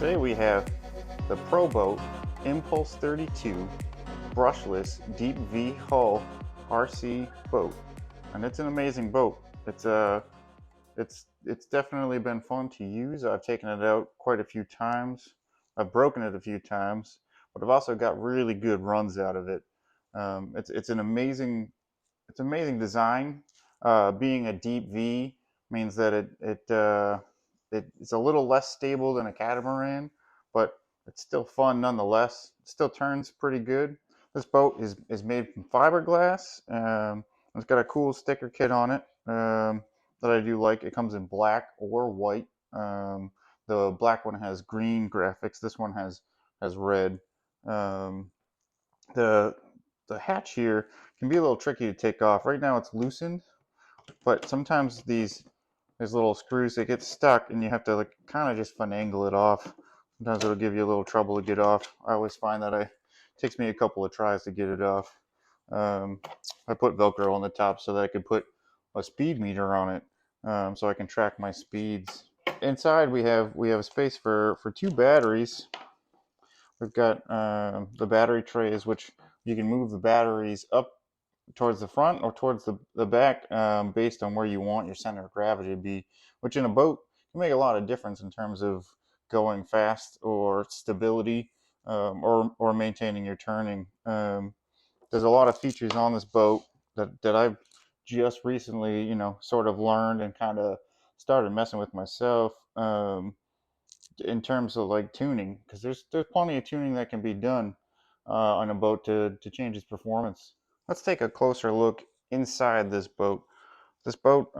Today we have the ProBoat Impulse 32 brushless deep V hull RC boat, and it's an amazing boat. It's definitely been fun to use. I've taken it out quite a few times. I've broken it a few times, but I've also got really good runs out of it. It's an amazing design. Being a deep V means that it's a little less stable than a catamaran, but it's still fun nonetheless. It still turns pretty good. This boat is made from fiberglass. It's got a cool sticker kit on it that I do like. It comes in black or white. The black one has green graphics. This one has red. Um, the the hatch here can be a little tricky to take off. Right now it's loosened, but sometimes these little screws, they get stuck and you have to like kind of just finagle it off. Sometimes it'll give you a little trouble to get off. I always find that it takes me a couple of tries to get it off. Um, I put Velcro on the top so that I could put a speed meter on it, so I can track my speeds. Inside we have space for two batteries. We've got the battery trays, which you can move the batteries up towards the front or towards the back, based on where you want your center of gravity to be, which in a boat can make a lot of difference in terms of going fast or stability, or maintaining your turning. There's a lot of features on this boat that I've just recently, sort of learned and kind of started messing with myself, in terms of like tuning, because there's plenty of tuning that can be done on a boat to change its performance. Let's take a closer look inside this boat. This boat,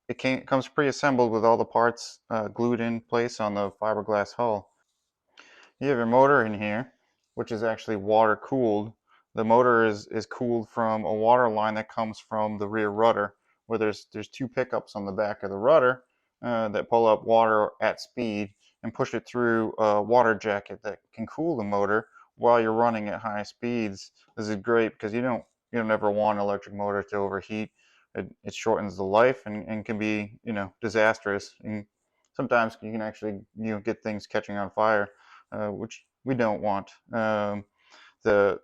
it comes pre-assembled with all the parts glued in place on the fiberglass hull. You have your motor in here, which is actually water cooled. The motor is cooled from a water line that comes from the rear rudder, where there's two pickups on the back of the rudder that pull up water at speed and push it through a water jacket that can cool the motor while you're running at high speeds. This is great because you don't ever want an electric motor to overheat. It shortens the life and can be disastrous. And sometimes you can actually get things catching on fire, which we don't want. The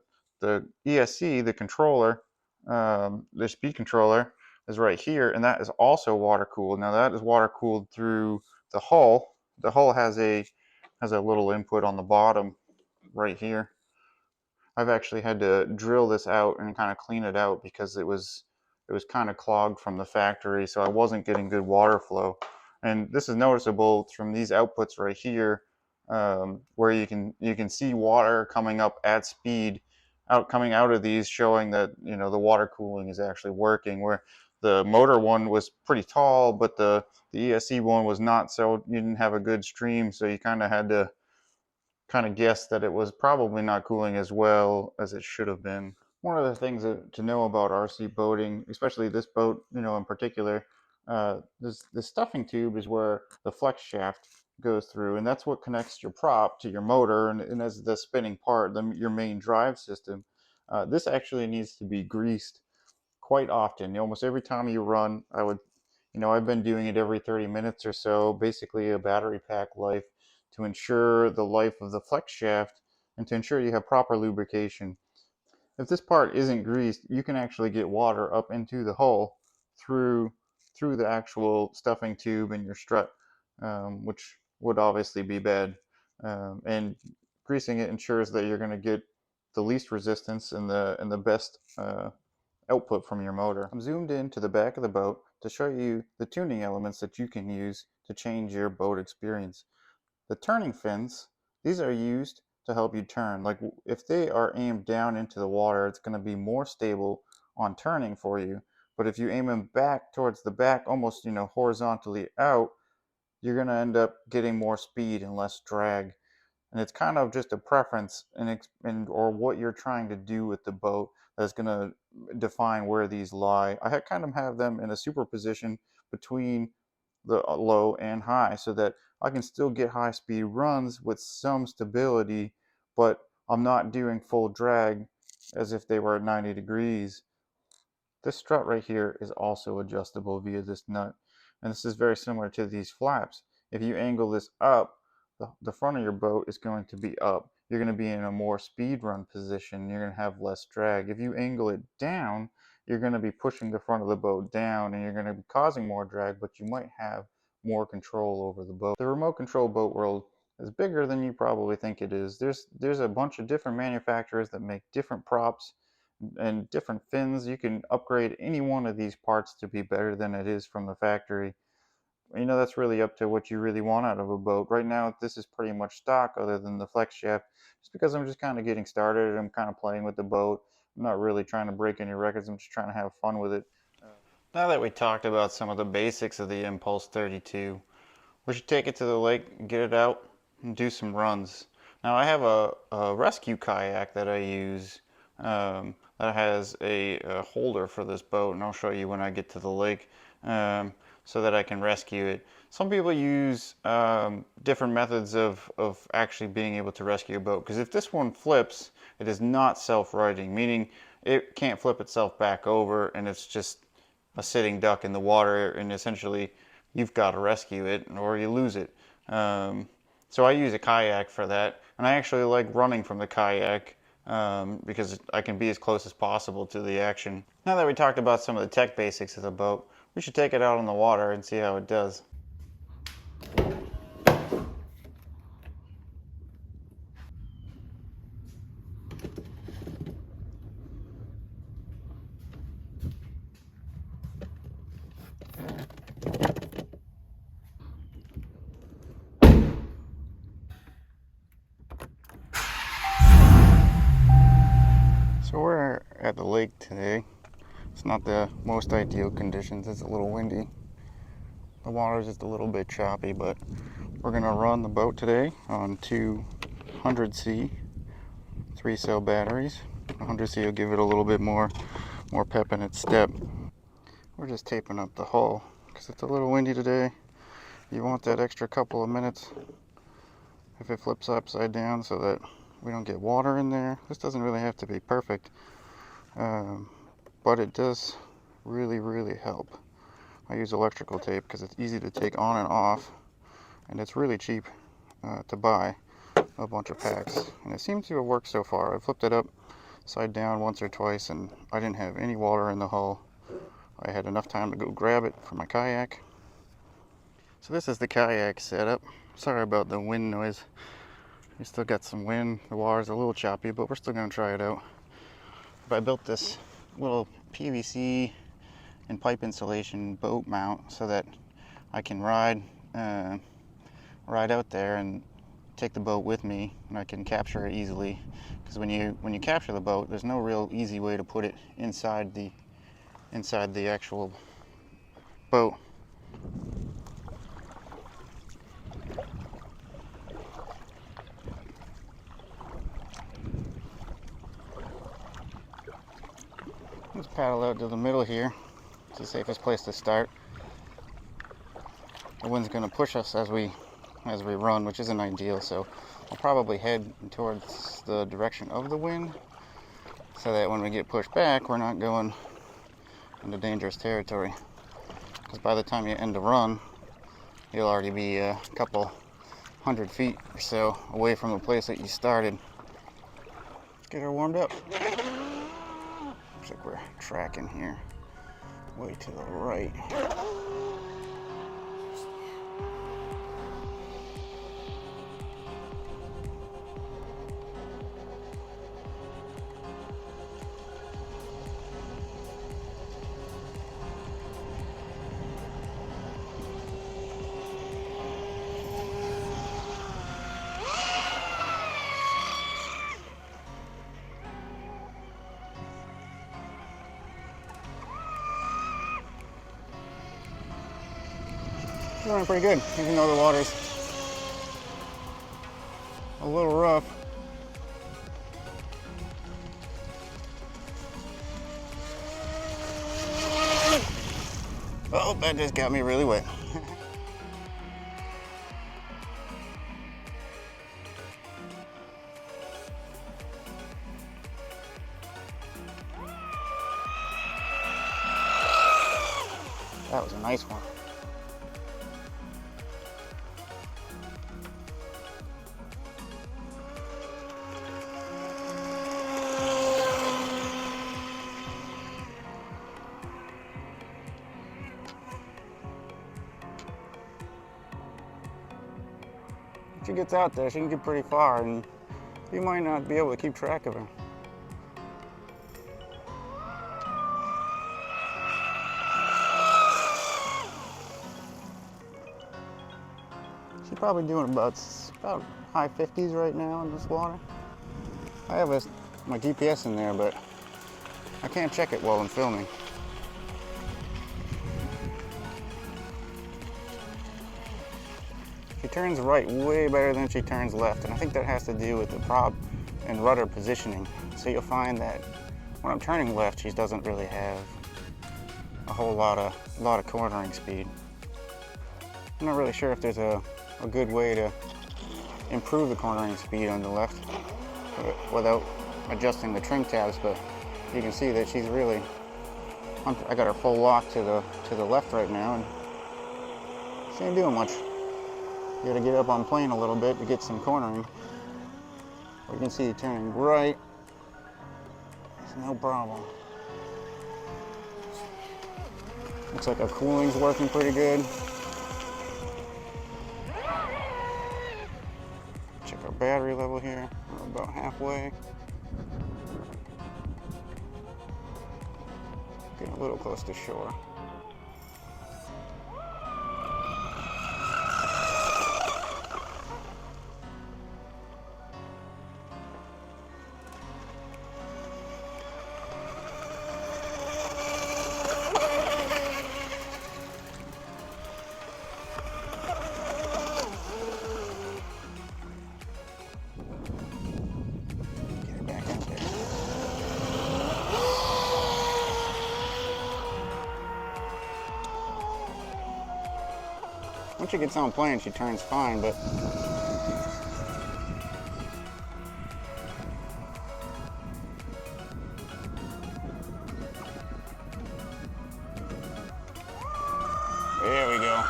ESC, the controller, the speed controller, is right here, and that is also water cooled. Now that is water cooled through the hull. The hull has a little input on the bottom right here. I've actually had to drill this out and kind of clean it out because it was kind of clogged from the factory, so I wasn't getting good water flow. And this is noticeable from these outputs right here, where you can see water coming up at speed, coming out of these, showing that the water cooling is actually working. Where the motor one was pretty tall, but the ESC one was not, so you didn't have a good stream. So you kind of had to kind of guess that it was probably not cooling as well as it should have been. One of the things to know about RC boating, especially this boat, in particular, the stuffing tube is where the flex shaft goes through, and that's what connects your prop to your motor, and as the spinning part, your main drive system. This actually needs to be greased quite often. Almost every time you run, I've been doing it every 30 minutes or so, basically a battery pack life, to ensure the life of the flex shaft and to ensure you have proper lubrication. If this part isn't greased, you can actually get water up into the hull through the actual stuffing tube and your strut, which would obviously be bad. And greasing it ensures that you're going to get the least resistance and the best output from your motor. I'm zoomed in to the back of the boat to show you the tuning elements that you can use to change your boat experience. The turning fins, these are used to help you turn. Like if they are aimed down into the water, it's going to be more stable on turning for you. But if you aim them back towards the back, almost horizontally out, you're going to end up getting more speed and less drag. And it's kind of just a preference or what you're trying to do with the boat that's going to define where these lie. I kind of have them in a superposition between the low and high, so that I can still get high speed runs with some stability, but I'm not doing full drag as if they were at 90 degrees. This strut right here is also adjustable via this nut, and this is very similar to these flaps. If you angle this up, the front of your boat is going to be up. You're going to be in a more speed run position. You're going to have less drag. If you angle it down, you're going to be pushing the front of the boat down and you're going to be causing more drag, but you might have more control over the boat. The remote control boat world is bigger than you probably think it is. There's a bunch of different manufacturers that make different props and different fins. You can upgrade any one of these parts to be better than it is from the factory. You know, that's really up to what you really want out of a boat. Right now, this is pretty much stock other than the flex shaft, just because I'm just kind of getting started. I'm kind of playing with the boat. I'm not really trying to break any records. I'm just trying to have fun with it. Now that we talked about some of the basics of the Impulse 32, we should take it to the lake, get it out, and do some runs. Now I have a rescue kayak that I use that has a holder for this boat, and I'll show you when I get to the lake so that I can rescue it. Some people use different methods of actually being able to rescue a boat, because if this one flips, it is not self-righting, meaning it can't flip itself back over and it's just a sitting duck in the water, and essentially you've got to rescue it or you lose it. So I use a kayak for that, and I actually like running from the kayak because I can be as close as possible to the action. Now that we talked about some of the tech basics of the boat, we should take it out on the water and see how it does. So we're at the lake today. It's not the most ideal conditions. It's a little windy. The water's just a little bit choppy, but we're gonna run the boat today on two 100C 3-cell batteries. 100C will give it a little bit more pep in its step. We're just taping up the hull because it's a little windy today. You want that extra couple of minutes if it flips upside down so that we don't get water in there. This doesn't really have to be perfect, but it does really help. I use electrical tape because it's easy to take on and off, and it's really cheap to buy a bunch of packs, and it seems to have worked so far. I flipped it upside down once or twice and I didn't have any water in the hull. I had enough time to go grab it for my kayak. So this is the kayak setup. Sorry about the wind noise. We still got some wind. The water's a little choppy, but we're still gonna try it out. But I built this little PVC and pipe insulation boat mount so that I can ride out there and take the boat with me, and I can capture it easily. Because when you capture the boat, there's no real easy way to put it inside the actual boat. Let's paddle out to the middle here. It's the safest place to start. The wind's going to push us as we run, which isn't ideal, so I'll probably head towards the direction of the wind so that when we get pushed back, we're not going into dangerous territory. Because by the time you end the run, you'll already be a couple 100 feet or so away from the place that you started. Let's get her warmed up. Looks like we're tracking here, way to the right. It's running pretty good, even though the water's a little rough. Oh, that just got me really wet. That was a nice one. If she gets out there, she can get pretty far, and you might not be able to keep track of her. She's probably doing about high 50s right now in this water. I have my GPS in there, but I can't check it while I'm filming. She turns right way better than she turns left, and I think that has to do with the prop and rudder positioning. So you'll find that when I'm turning left, she doesn't really have a whole lot of cornering speed. I'm not really sure if there's a good way to improve the cornering speed on the left without adjusting the trim tabs, but you can see that she's really, I got her full lock to the left right now, and she ain't doing much. You gotta get up on plane a little bit to get some cornering. You can see turning right, it's no problem. Looks like our cooling's working pretty good. Check our battery level here. We're about halfway. Getting a little close to shore. Once she gets on plane, she turns fine, but there we go.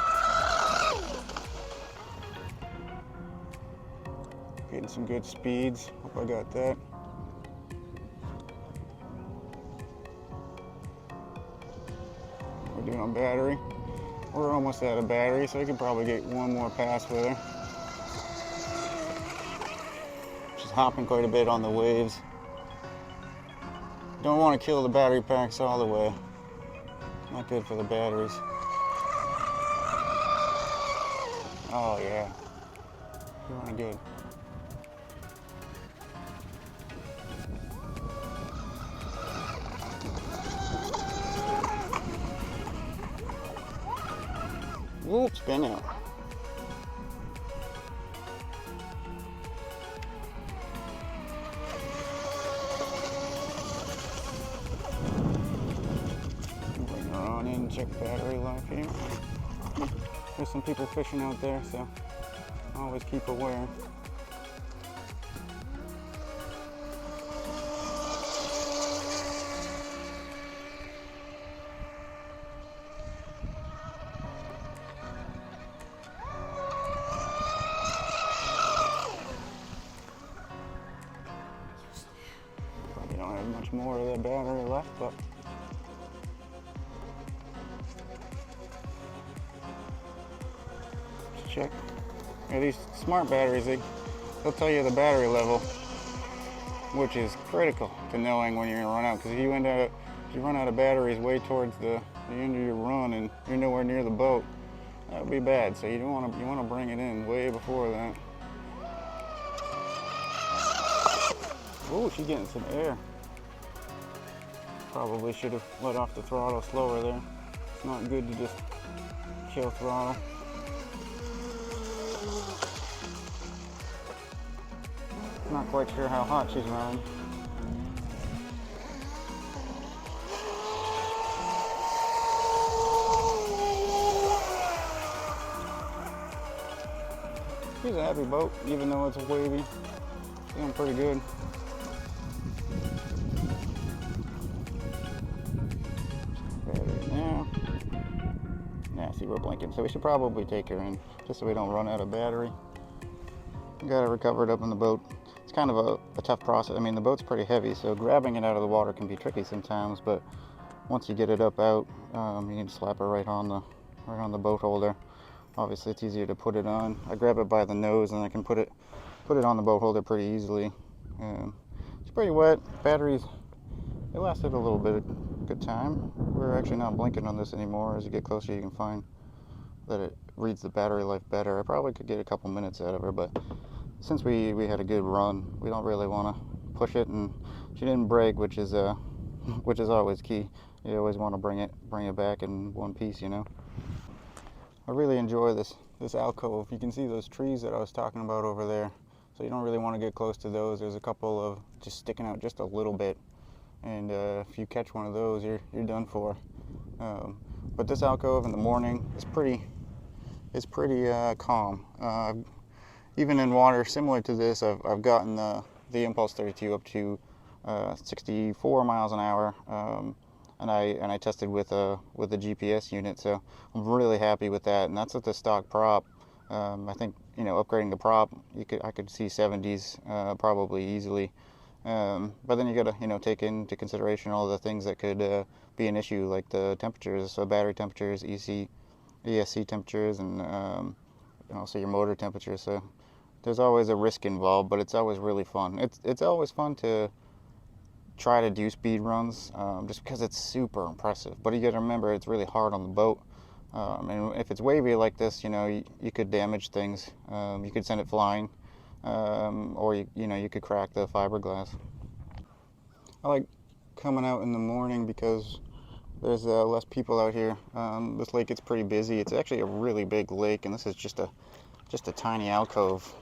Getting some good speeds. Hope I got that. We're doing on battery. We're almost out of battery, so we can probably get one more pass with her. She's hopping quite a bit on the waves. Don't want to kill the battery packs all the way. Not good for the batteries. Oh yeah, doing good. Whoop, spin out. Bring her on in, check battery life here. There's some people fishing out there, so always keep aware. Probably don't have much more of that battery left, but check. Yeah, these smart batteries, they'll tell you the battery level, which is critical to knowing when you're gonna run out. Because if you run out of batteries way towards the end of your run and you're nowhere near the boat, that would be bad. So you want to bring it in way before that. Oh, she's getting some air. Probably should have let off the throttle slower there. It's not good to just kill throttle. Not quite sure how hot she's running. She's a heavy boat, even though it's a wavy. Doing pretty good. Now, yeah, see we're blinking, so we should probably take her in, just so we don't run out of battery. We got her recovered up in the boat. It's kind of a tough process. I mean, the boat's pretty heavy, so grabbing it out of the water can be tricky sometimes, but once you get it up out, you can slap her right on the boat holder. obviously it's easier to put it on. I grab it by the nose and I can put it on the boat holder pretty easily. It's pretty wet. Batteries, it lasted a little bit of good time. We're actually not blinking on this anymore. As you get closer, you can find that it reads the battery life better. I probably could get a couple minutes out of her, but since we had a good run, we don't really want to push it, and she didn't break, which is always key. You always want to bring it back in one piece, you know. I really enjoy this alcove. You can see those trees that I was talking about over there, so you don't really want to get close to those. There's a couple of just sticking out just a little bit, and if you catch one of those, you're done for. But this alcove in the morning is pretty calm. Even in water similar to this, I've gotten the Impulse 32 up to 64 miles an hour, and I tested with a GPS unit, so I'm really happy with that. And that's with the stock prop. I think, you know, upgrading the prop, I could see 70s probably easily. But then you got to, you know, take into consideration all the things that could be an issue, like the temperatures, so battery temperatures, ESC temperatures, and also your motor temperature. So there's always a risk involved, but it's always really fun. It's always fun to try to do speed runs, just because it's super impressive. But you got to remember, it's really hard on the boat. And if it's wavy like this, you know, you could damage things. You could send it flying, or you could crack the fiberglass. I like coming out in the morning because there's less people out here. This lake gets pretty busy. It's actually a really big lake, and this is just a tiny alcove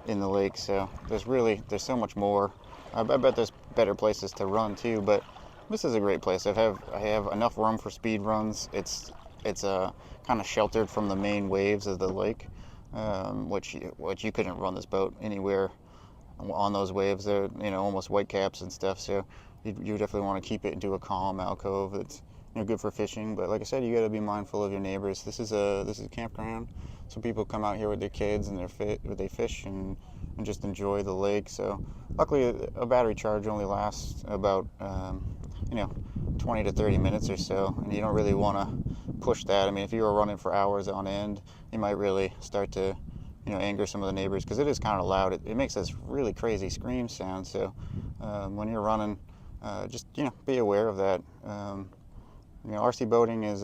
in the lake. So there's so much more. I bet there's better places to run too, but this is a great place. I have enough room for speed runs. It's kind of sheltered from the main waves of the lake, which you couldn't run this boat anywhere on those waves. They're, you know, almost white caps and stuff. So you definitely want to keep it into a calm alcove that's, you know, good for fishing. But like I said, you got to be mindful of your neighbors. This is a campground, so people come out here with their kids and they fish and just enjoy the lake. So luckily, a battery charge only lasts about 20 to 30 minutes or so, and you don't really want to push that. I mean, if you were running for hours on end, you might really start to, you know, anger some of the neighbors, because it is kind of loud. It makes this really crazy scream sound. So when you're running, just, you know, be aware of that. You know, RC boating is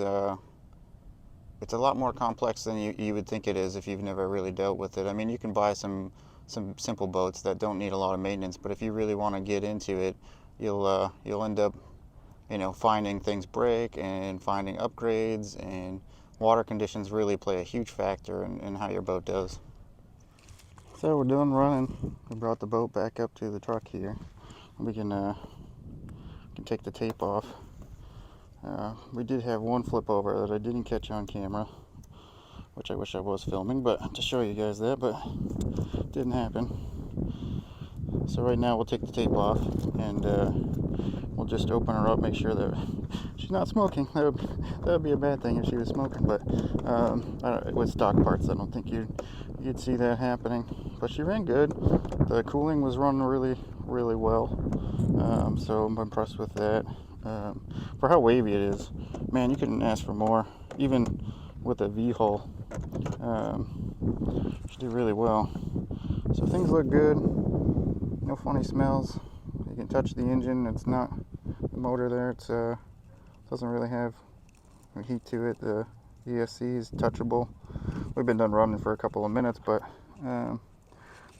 it's a lot more complex than you would think it is if you've never really dealt with it. I mean, you can buy some simple boats that don't need a lot of maintenance, but if you really want to get into it, you'll end up, you know, finding things break and finding upgrades, and water conditions really play a huge factor in how your boat does. So we're done running. We brought the boat back up to the truck here. We can take the tape off. We did have one flip over that I didn't catch on camera, which I wish I was filming, but to show you guys that, but it didn't happen. So right now we'll take the tape off, and we'll just open her up, make sure that she's not smoking. That would be a bad thing if she was smoking, but with stock parts, I don't think you'd see that happening. But she ran good. The cooling was running really, really well, so I'm impressed with that. For how wavy it is, man, you couldn't ask for more. Even with a V-hull, she did really well. So things look good. No funny smells. You can touch the engine. It's not the motor there. It's doesn't really have heat to it. The ESC is touchable. We've been done running for a couple of minutes, but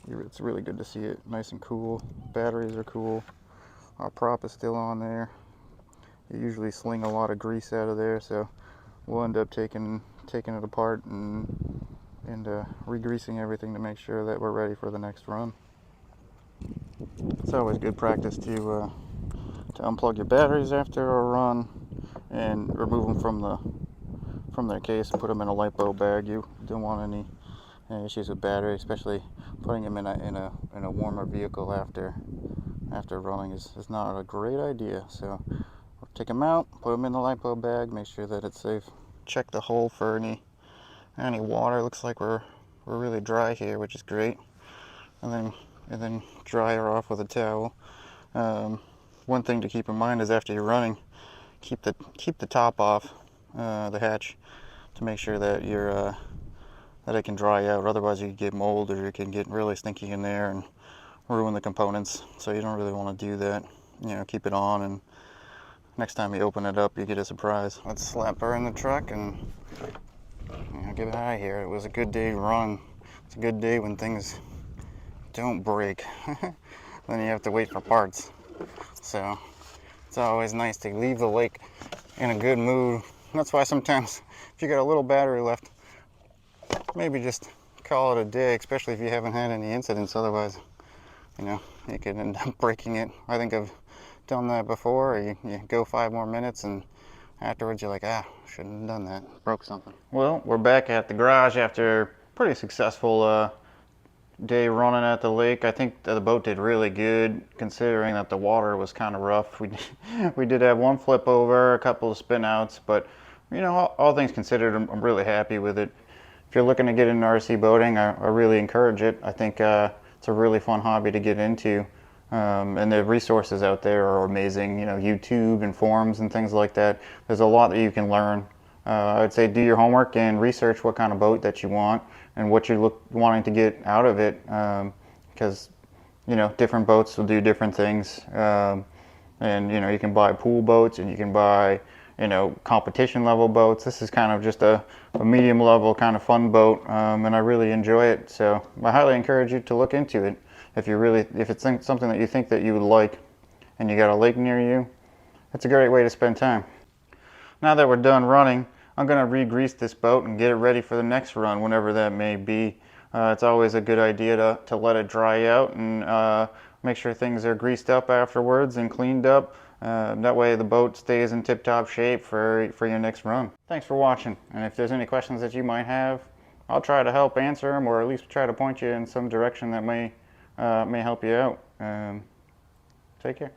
it's really good to see it nice and cool. Batteries are cool. Our prop is still on there. You usually sling a lot of grease out of there, so we'll end up taking it apart and re-greasing everything to make sure that we're ready for the next run. It's always good practice to unplug your batteries after a run and remove them from their case and put them in a lipo bag. You don't want any issues with battery, especially putting them in a warmer vehicle after running is not a great idea. So we'll take them out, put them in the lipo bag, make sure that it's safe. Check the hole for any water. Looks like we're really dry here, which is great. And then dry her off with a towel. One thing to keep in mind is after you're running, keep the top off, the hatch, to make sure that you're that it can dry out. Otherwise you get mold, or it can get really stinky in there and ruin the components. So you don't really want to do that. You know, keep it on, and next time you open it up, you get a surprise. Let's slap her in the truck and give it high here. It was a good day run. It's a good day when things don't break. Then you have to wait for parts. So it's always nice to leave the lake in a good mood. That's why sometimes if you got a little battery left, maybe just call it a day, especially if you haven't had any incidents. Otherwise, you know, you could end up breaking it. I think I've done that before. You go 5 more minutes and afterwards you're like, shouldn't have done that. Broke something. Well, we're back at the garage after a pretty successful day running at the lake. I think the boat did really good considering that the water was kind of rough. We did have one flip over, a couple of spin outs, but you know, all things considered, I'm really happy with it. If you're looking to get into RC boating, I really encourage it. I think it's a really fun hobby to get into. And the resources out there are amazing. You know, YouTube and forums and things like that. There's a lot that you can learn. I would say do your homework and research what kind of boat that you want and what you're wanting to get out of it, because you know, different boats will do different things. And you know, you can buy pool boats and you can buy, you know, competition level boats. This is kind of just a medium level kind of fun boat, and I really enjoy it. So I highly encourage you to look into it if it's something that you think that you would like, and you got a lake near you. It's a great way to spend time. Now that we're done running, I'm going to re-grease this boat and get it ready for the next run, whenever that may be. It's always a good idea to let it dry out and make sure things are greased up afterwards and cleaned up. That way the boat stays in tip-top shape for your next run. Thanks for watching, and if there's any questions that you might have, I'll try to help answer them, or at least try to point you in some direction that may help you out. Take care.